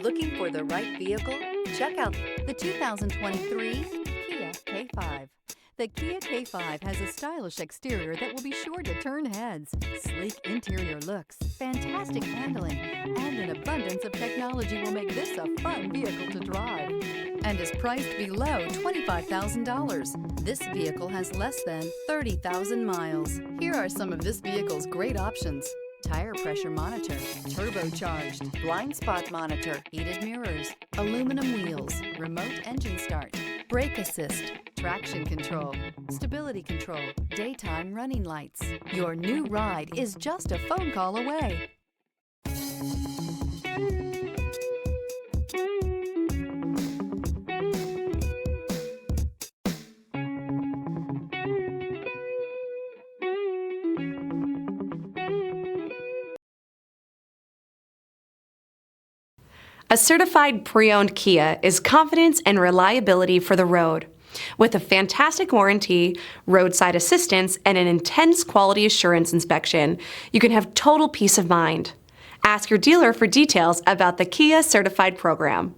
Looking for the right vehicle? Check out the 2023 Kia K5. The Kia K5 has a stylish exterior that will be sure to turn heads, sleek interior looks, fantastic handling, and an abundance of technology will make this a fun vehicle to drive, and is priced below $25,000. This vehicle has less than 30,000 miles. Here are some of this vehicle's great options: tire pressure monitor, turbocharged, blind spot monitor, heated mirrors, aluminum wheels, remote engine start, brake assist, traction control, stability control, daytime running lights. Your new ride is just a phone call away. A certified pre-owned Kia is confidence and reliability for the road. With a fantastic warranty, roadside assistance, and an intense quality assurance inspection, you can have total peace of mind. Ask your dealer for details about the Kia Certified program.